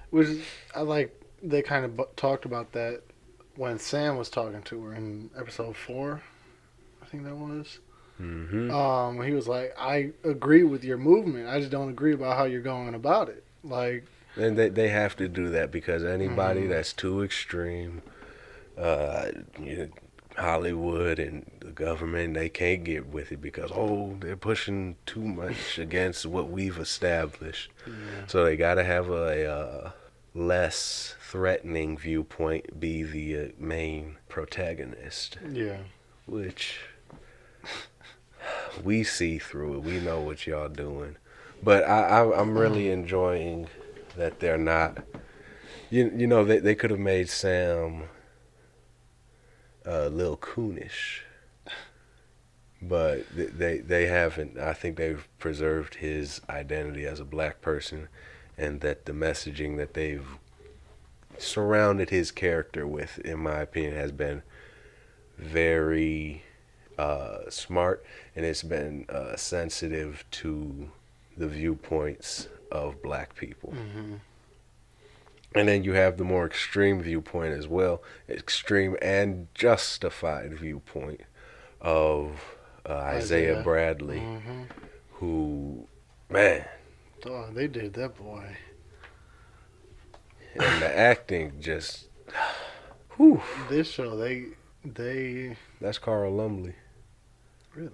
Which I like. They kind of talked about that when Sam was talking to her in episode 4, I think that was. He was like, "I agree with your movement. I just don't agree about how you're going about it." Like, and they have to do that, because anybody that's too extreme, Hollywood and the government, they can't get with it, because they're pushing too much against what we've established. So they got to have a less threatening viewpoint be the main protagonist. yeah. Which we see through it. We know what y'all doing. But I'm really enjoying that they're not. They could have made Sam a little coonish, but they haven't. I think they've preserved his identity as a black person, and that the messaging that they've surrounded his character with, in my opinion, has been very smart, and it's been sensitive to the viewpoints of black people. And then you have the more extreme viewpoint as well, extreme and justified viewpoint of Isaiah Bradley, who, man, Oh, they did that boy. and the acting just, whew. This show, they That's Carl Lumley. really,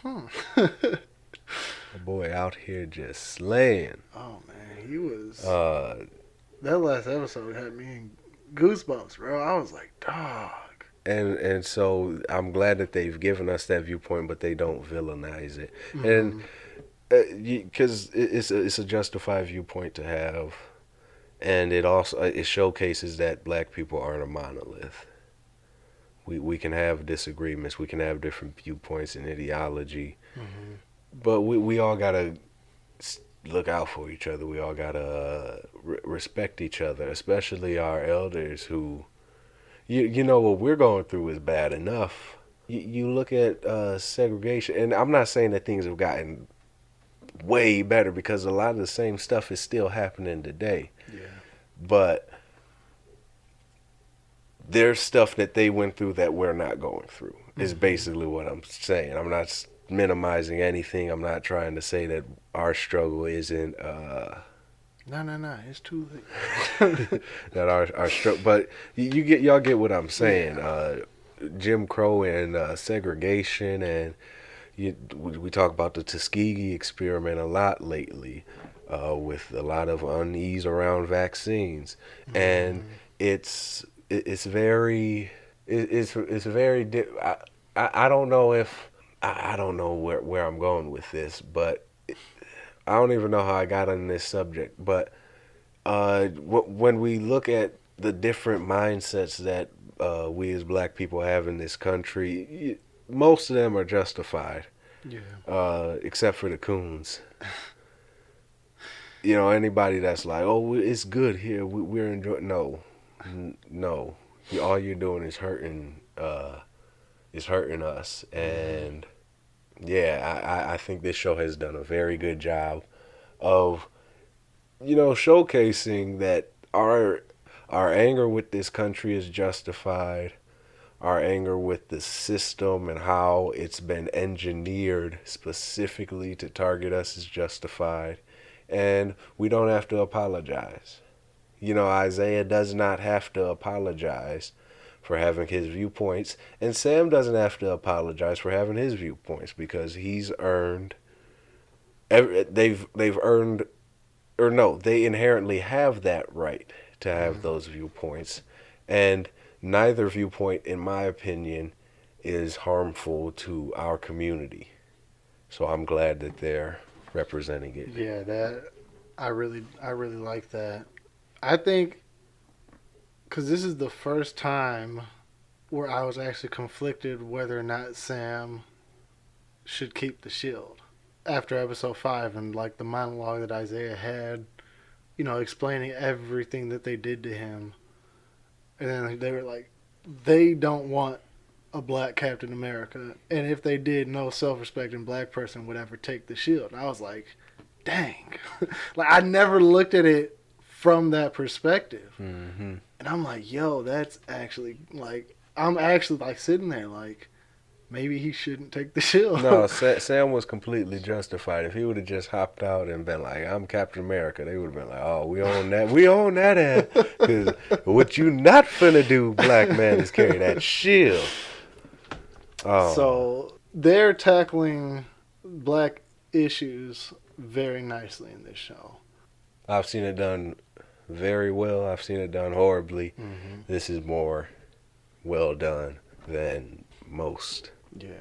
huh? A boy out here just slaying. Oh man, he was. Uh, That last episode had me in goosebumps, bro. I was like, dog. and so I'm glad that they've given us that viewpoint, but they don't villainize it, and because it's a justified viewpoint to have, and it also it showcases that black people aren't a monolith. We can have disagreements, we can have different viewpoints and ideology, but we all gotta look out for each other. We all gotta respect each other, especially our elders who, what we're going through is bad enough. You look at segregation, and I'm not saying that things have gotten way better, because a lot of the same stuff is still happening today. Yeah. But there's stuff that they went through that we're not going through, is basically what I'm saying. I'm not minimizing anything. I'm not trying to say that our struggle isn't No, it's too late. that our struggle, but y'all get what I'm saying. Jim Crow and segregation, and we talk about the Tuskegee experiment a lot lately, with a lot of unease around vaccines, and it's very it's very I don't know if I don't know where I'm going with this, but I don't even know how I got on this subject. But when we look at the different mindsets that we as black people have in this country, most of them are justified, Yeah. except for the coons. You know, anybody that's like, oh, it's good here, we're enjoying. No, no, all you're doing is hurting us. And yeah, I think this show has done a very good job of, you know, showcasing that our anger with this country is justified. Our anger with the system and how it's been engineered specifically to target us is justified. And we don't have to apologize. You know, Isaiah does not have to apologize for having his viewpoints, and Sam doesn't have to apologize for having his viewpoints because he's earned. They've earned, or no, they inherently have that right to have those viewpoints, and neither viewpoint, in my opinion, is harmful to our community. So I'm glad that they're representing it. Yeah, that I really like that. I think because this is the first time where I was actually conflicted whether or not Sam should keep the shield after episode 5 and like the monologue that Isaiah had, you know, explaining everything that they did to him. And then they were like, they don't want a black Captain America. And if they did, no self-respecting black person would ever take the shield. And I was like, dang. Like, I never looked at it from that perspective. Mm-hmm. And I'm like, yo, that's actually, like, I'm actually, like, sitting there, like, maybe he shouldn't take the shield. No, Sam was completely justified. If he would have just hopped out and been like, I'm Captain America, they would have been like, oh, we own that. We own that ass. Because what you not finna do, black man, is carry that shield. Oh. So they're tackling black issues very nicely in this show. I've seen it done very well. I've seen it done horribly. Mm-hmm. This is more well done than most. Yeah.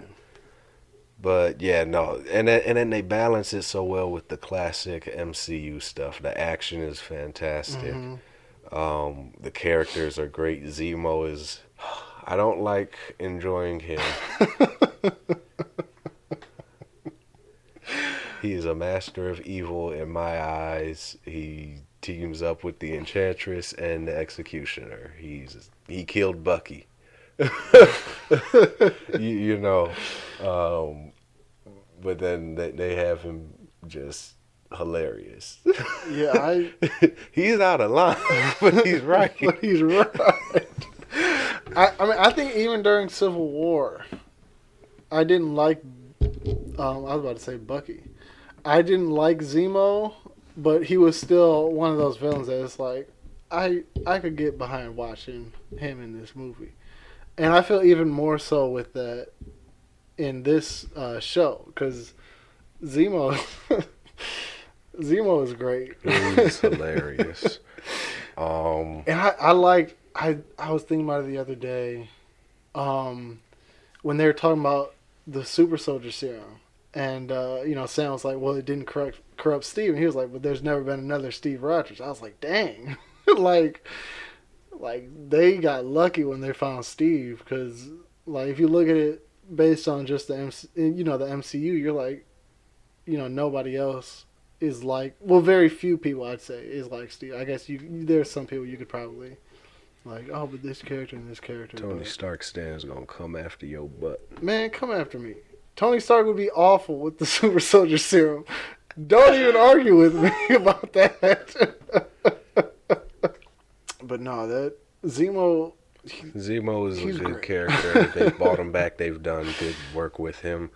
But yeah, no, and then they balance it so well with the classic MCU stuff. The action is fantastic. Mm-hmm. The characters are great. Zemo is, I don't like enjoying him. He is a master of evil in my eyes. He teams up with the Enchantress and the Executioner. He killed Bucky. you know, but then they have him just hilarious. Yeah, He's out of line, but he's right. But he's right. I mean, I think even during Civil War, I didn't like. I was about to say Bucky. I didn't like Zemo, but he was still one of those villains that it's like I could get behind watching him in this movie, and I feel even more so with that in this show because Zemo Zemo is great. He's hilarious. And I was thinking about it the other day, when they were talking about the super soldier serum, and you know, Sam was like, "Well, it didn't corrupt Steve," and he was like, "But there's never been another Steve Rogers." I was like, "Dang, like they got lucky when they found Steve," because like if you look at it based on just the the MCU, you're like, you know, nobody else is like, well, very few people I'd say is like Steve. I guess there's some people you could probably like, oh, but this character and this character. Tony Stark stands gonna come after your butt. Man, come after me. Tony Stark would be awful with the super soldier serum. Don't even argue with me about that. But no, that Zemo is a good great. character. They bought him back. They've done good work with him.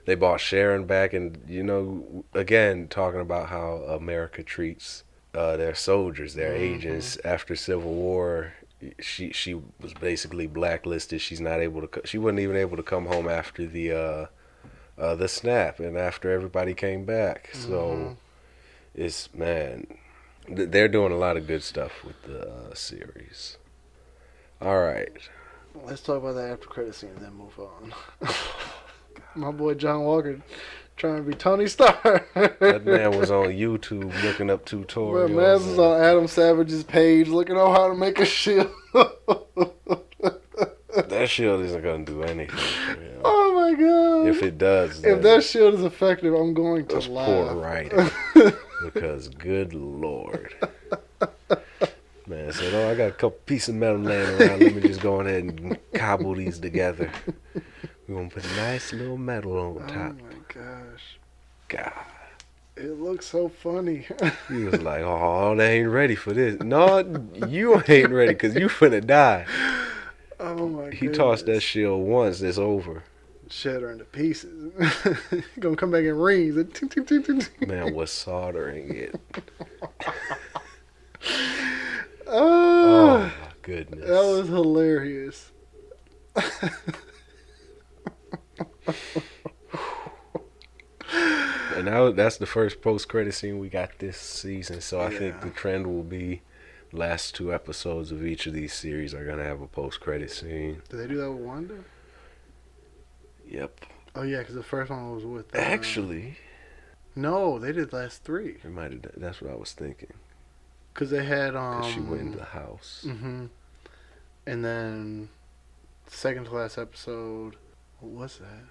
They bought Sharon back, and you know, again, talking about how America treats their soldiers, their agents after Civil War. She was basically blacklisted. She's not able to. She wasn't even able to come home after the snap, and after everybody came back. So it's they're doing a lot of good stuff with the series. All right. Let's talk about that after credit scene and then move on. My boy John Walker trying to be Tony Stark. That man was on YouTube looking up Bro, tutorials. Maz was on Adam Savage's page looking on how to make a shield. That shield isn't gonna do anything for him. Oh my god! If it does, if that shield is effective, I'm going to that's laugh. poor writing. Because good lord, man said, "Oh, I got a couple pieces of metal laying around. Let me just go ahead and cobble these together. We're gonna put a nice little metal on top." Oh my gosh! God, It looks so funny. he was like, "Oh, they ain't ready for this. No, you ain't ready because you finna die." Oh my god! He tossed that shield once. It's over. Shatter into pieces. Gonna come back in rings. Man was soldering it. Oh, my goodness. that was hilarious. And now that's the first post-credit scene we got this season. So I think Yeah. the trend will be last 2 episodes of each of these series are gonna have a post-credit scene. Did they do that with Wanda? Yep. Oh yeah, because the first one was with. Actually, no, they did last 3. it might have. That's what I was thinking. Because they had 'Cause she went in the house. Mm-hmm. And then second to last episode, what was that?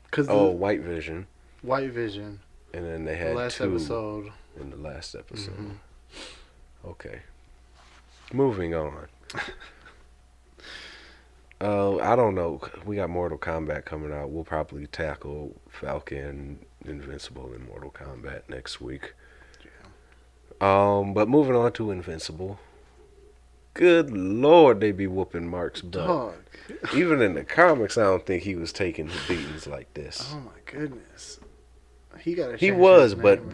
Because White Vision. White Vision. And then they The had last 2 episode. in the last episode. Mhm. Okay. Moving on. I don't know. We got Mortal Kombat coming out. We'll probably tackle Falcon, Invincible, and Mortal Kombat next week. But moving on to Invincible. Good lord, they be whooping Mark's butt. Dog. Even in the comics, I don't think he was taking the beatings like this. Oh my goodness. He got. He was, but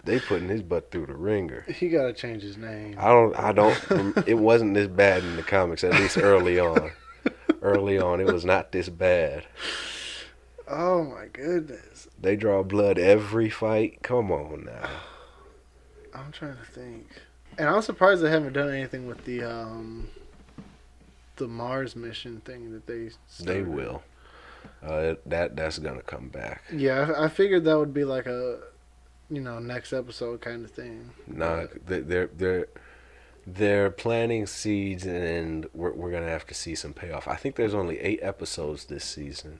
they putting his butt through the ringer. He got to change his name. I don't. It wasn't this bad in the comics, at least early on. Early on, it was not this bad. Oh my goodness. They draw blood every fight. Come on now. I'm trying to think. And I'm surprised they haven't done anything with the Mars mission thing that they started. They will. That's gonna come back. Yeah, I figured that would be like a, next episode kind of thing. Nah, they're planting seeds, and we're gonna have to see some payoff. I think there's only 8 episodes this season,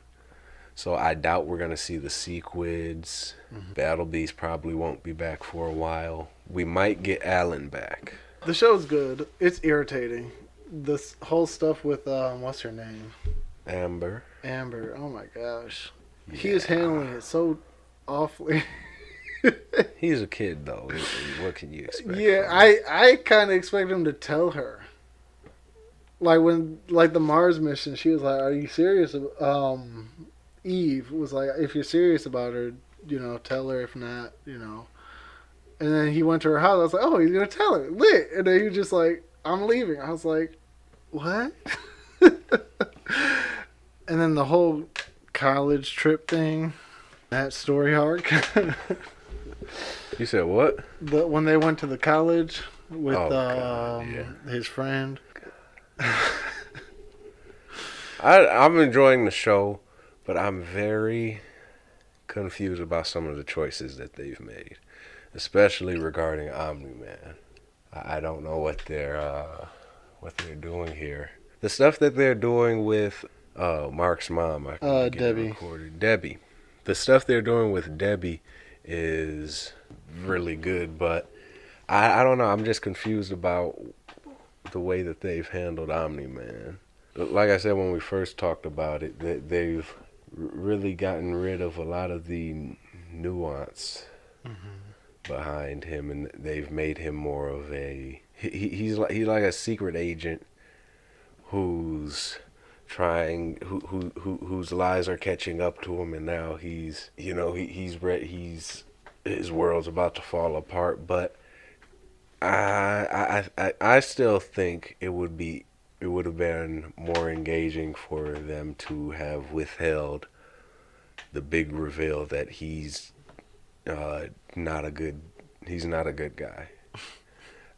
so I doubt we're gonna see the Sequids. Mm-hmm. Battle Beast probably won't be back for a while. We might get Alan back. The show's good. It's irritating. This whole stuff with what's her name? Amber. Amber. Oh my gosh. Yeah. He is handling it so awfully. He's a kid though. What can you expect? Yeah, from him? I kind of expect him to tell her. Like when the Mars mission, she was like, "Are you serious?" Eve was like, "If you're serious about her, tell her. If not, And then he went to her house. I was like, "Oh, he's gonna tell her, lit." And then he was just like, "I'm leaving." I was like, "What?" And then the whole college trip thing, that story arc. You said what? When they went to the college with God, yeah. his friend. I'm enjoying the show, but I'm very confused about some of the choices that they've made, especially regarding Omni-Man. I don't know what they're doing here. The stuff that they're doing with Mark's mom, I can get it Debbie. recorded. Debbie. The stuff they're doing with Debbie is really good, but I don't know. I'm just confused about the way that they've handled Omni-Man. Like I said when we first talked about it, they've really gotten rid of a lot of the nuance behind him, and they've made him more of a he's like a secret agent whose lies are catching up to him, and now his world's about to fall apart. But I still think it would have been more engaging for them to have withheld the big reveal that he's not a good guy.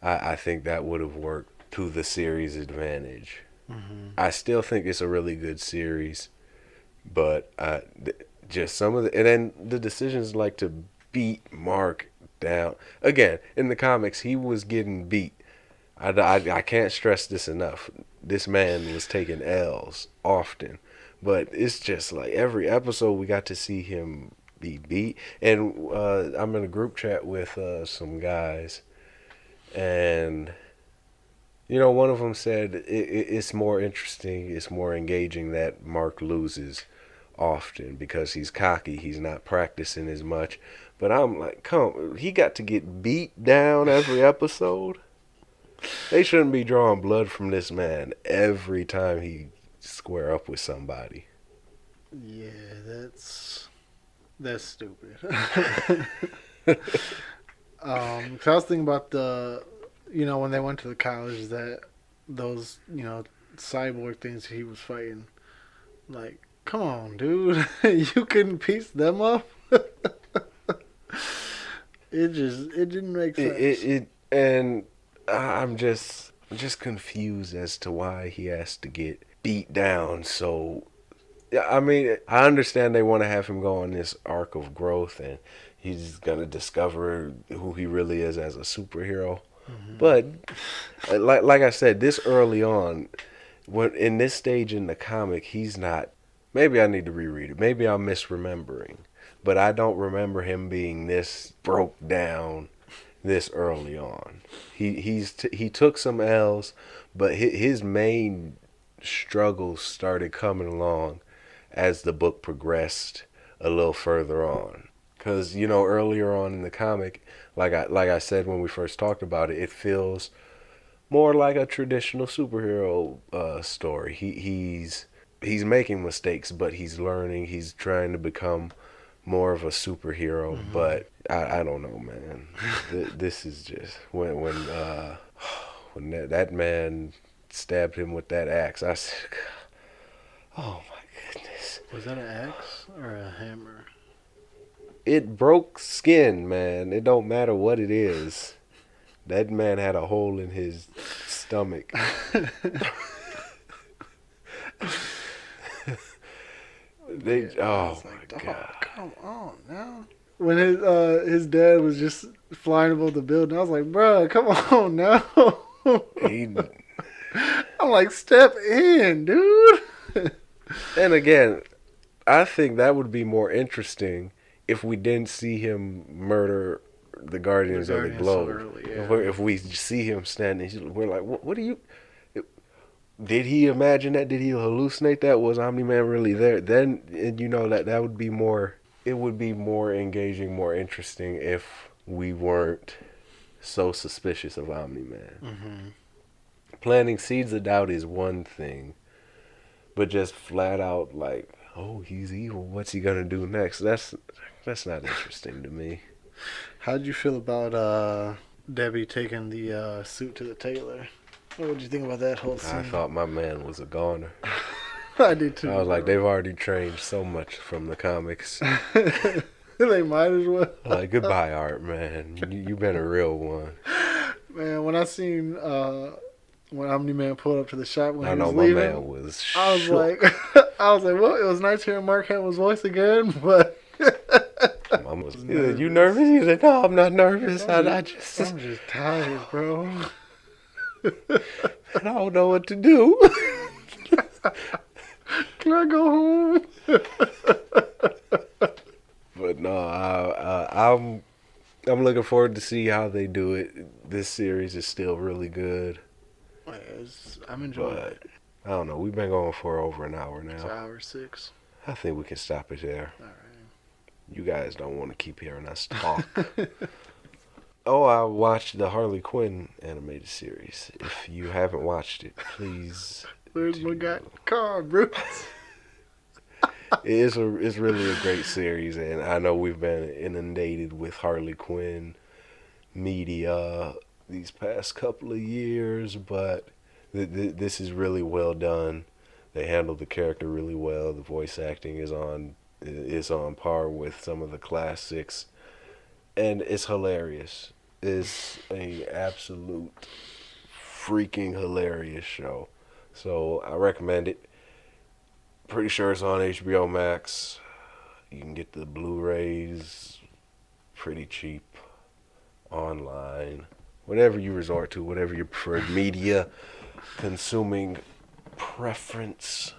I think that would have worked to the series' advantage. Mm-hmm. I still think it's a really good series, but just some of the and then the decisions like to beat Mark down again in the comics. He was getting beat. I can't stress this enough. This man was taking L's often, but it's just like every episode we got to see him be beat. And I'm in a group chat with some guys, and one of them said it's more interesting, it's more engaging that Mark loses often because he's cocky, he's not practicing as much. But I'm like, come, he got to get beat down every episode. They shouldn't be drawing blood from this man every time he square up with somebody. Yeah, that's stupid. 'Cause I was thinking about when they went to the college, that those cyborg things he was fighting. Like, come on, dude, you couldn't piece them up. It didn't make sense. And I'm just confused as to why he has to get beat down. So, yeah, I mean, I understand they want to have him go on this arc of growth, and he's gonna discover who he really is as a superhero. Mm-hmm. But like I said, this early on, when in this stage in the comic, he's not. Maybe I need to reread it. Maybe I'm misremembering, but I don't remember him being this broke down this early on. He took some L's, but his main struggles started coming along as the book progressed a little further on. Because earlier on in the comic, like I said when we first talked about it, it feels more like a traditional superhero story. He's making mistakes, but he's learning. He's trying to become more of a superhero. Mm-hmm. But I don't know, man. This is just when that man stabbed him with that axe. I said, oh my goodness. Was that an axe or a hammer? It broke skin, man. It don't matter what it is. That man had a hole in his stomach. Oh my god! Come on now. When his dad was just flying above the building, I was like, bruh, come on now. I'm like, step in, dude. And again, I think that would be more interesting if we didn't see him murder the Guardians of the Globe. So early, yeah. If we see him standing, we're like, what do you... Did he imagine that? Did he hallucinate that? Was Omni-Man really there? Then, that would be more... It would be more engaging, more interesting if we weren't so suspicious of Omni-Man. Mm-hmm. Planting seeds of doubt is one thing, but just flat out like, oh, he's evil. What's he gonna do next? That's not interesting to me. How'd you feel about Debbie taking the suit to the tailor? What did you think about that whole scene? I thought my man was a goner. I did too. I was like, they've already changed so much from the comics. They might as well. Like, goodbye, Art, man. You've been a real one. Man, when I seen when Omni-Man pulled up to the shop when I he know was my leaving, man was I was shook. like, well, it was nice hearing Mark Hamill's voice again, but. You nervous? He said, no, I'm not nervous. I'm just tired, bro. I don't know what to do. Can I go home? But no, I'm looking forward to see how they do it. This series is still really good. I'm enjoying it. I don't know. We've been going for over an hour now. It's hour 6. I think we can stop it there. All right. You guys don't want to keep hearing us talk. Oh, I watched the Harley Quinn animated series. If you haven't watched it, please. Where's my guy? Car, Bruce. It's really a great series, and I know we've been inundated with Harley Quinn media these past couple of years, but this is really well done. They handled the character really well. The voice acting is on par with some of the classics, and it's hilarious. is a absolute freaking hilarious show. So I recommend it. Pretty sure it's on HBO Max. You can get the Blu-rays pretty cheap online. Whatever you resort to, whatever your preferred media consuming preference.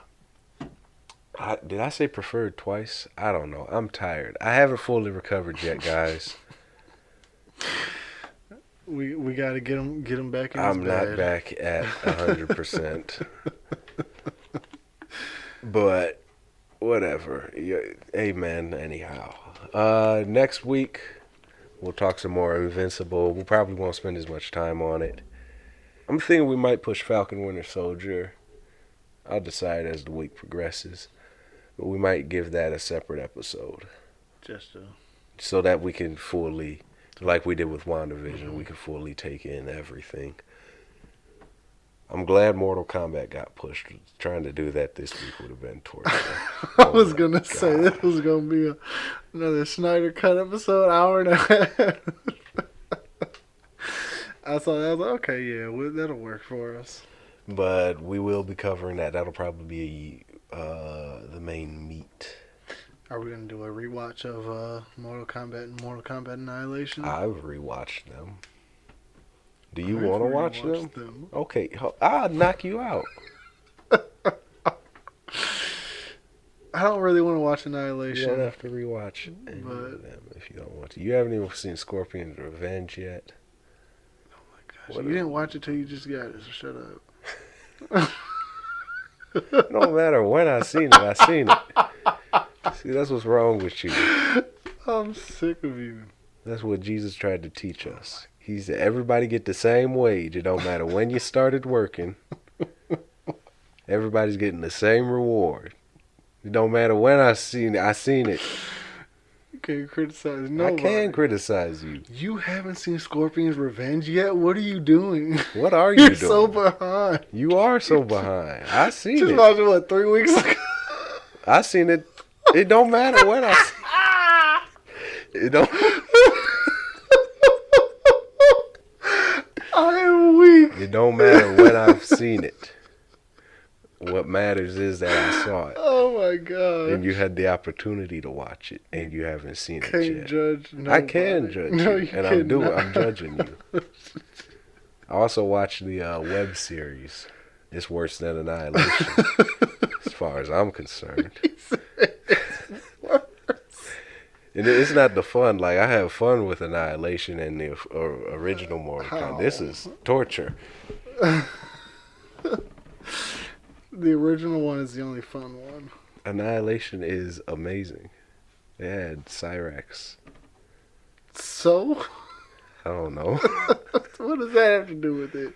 Did I say preferred twice? I don't know. I'm tired. I haven't fully recovered yet, guys. We got to get him back in his I'm bed. not back at 100%. But whatever. Yeah, amen anyhow. Next week we'll talk some more Invincible. We probably won't spend as much time on it. I'm thinking we might push Falcon Winter Soldier. I'll decide as the week progresses. But we might give that a separate episode. Just to... So that we can fully, like we did with WandaVision, we can fully take in everything. I'm glad Mortal Kombat got pushed. Trying to do that this week would have been torture. I was going to say, this was going to be another Snyder Cut episode, hour and a half. I was like, okay, yeah, that'll work for us. But we will be covering that. That'll probably be the main meat. Are we going to do a rewatch of Mortal Kombat and Mortal Kombat Annihilation? I've rewatched them. Do you want to watch them? Okay, I'll knock you out. I don't really want to watch Annihilation. You don't have to rewatch any of them if you don't want to. You haven't even seen Scorpion's Revenge yet. Oh my gosh. You didn't watch it till you just got it, so shut up. No matter when I seen it, I seen it. See, that's what's wrong with you. I'm sick of you. That's what Jesus tried to teach us. He said, everybody get the same wage. It don't matter when you started working. Everybody's getting the same reward. It don't matter when I seen it. You can't criticize nobody. I can criticize you. You haven't seen Scorpion's Revenge yet? What are you doing? What are you You're doing? so behind. You are so behind. I seen Just it. watched it, what, 3 weeks ago? I seen it. It don't matter when I see it. It don't. I am weak. It don't matter when I've seen it. What matters is that I saw it. Oh my god. And you had the opportunity to watch it, and you haven't seen it Can't yet. judge nobody. I can judge No, you, you and I'm judging you. I also watched the web series. It's worse than Annihilation, as far as I'm concerned. And it's not the fun. Like, I have fun with Annihilation and the original Mortal Kombat. This is torture. The original one is the only fun one. Annihilation is amazing. They had Cyrax. So? I don't know. What does that have to do with it?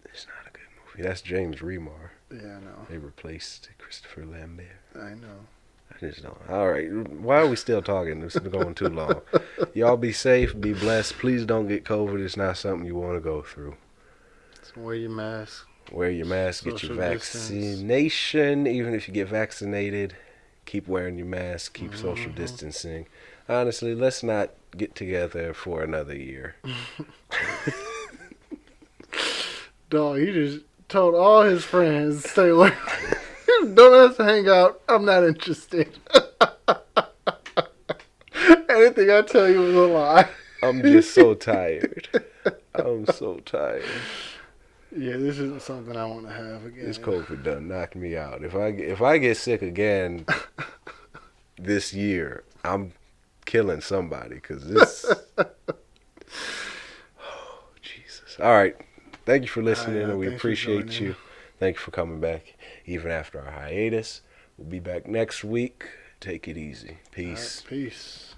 It's not a good movie. That's James Remar. Yeah, I know. They replaced Christopher Lambert. I know. I just don't. All right. Why are we still talking? This is going too long. Y'all be safe. Be blessed. Please don't get COVID. It's not something you want to go through. So wear your mask. Wear your mask. Get your Social distance. vaccination. Even if you get vaccinated, keep wearing your mask. Keep social distancing. Honestly, let's not get together for another year. Dog, he just told all his friends to stay away. Don't let us hang out. I'm not interested. Anything I tell you is a lie. I'm just so tired. I'm so tired. Yeah, this isn't something I want to have again. This COVID done knocked me out. If I get sick again this year, I'm killing somebody because this. Oh, Jesus. All right. Thank you for listening, and we appreciate you. Thank you for coming back, even after our hiatus. We'll be back next week. Take it easy. Peace. All right, peace.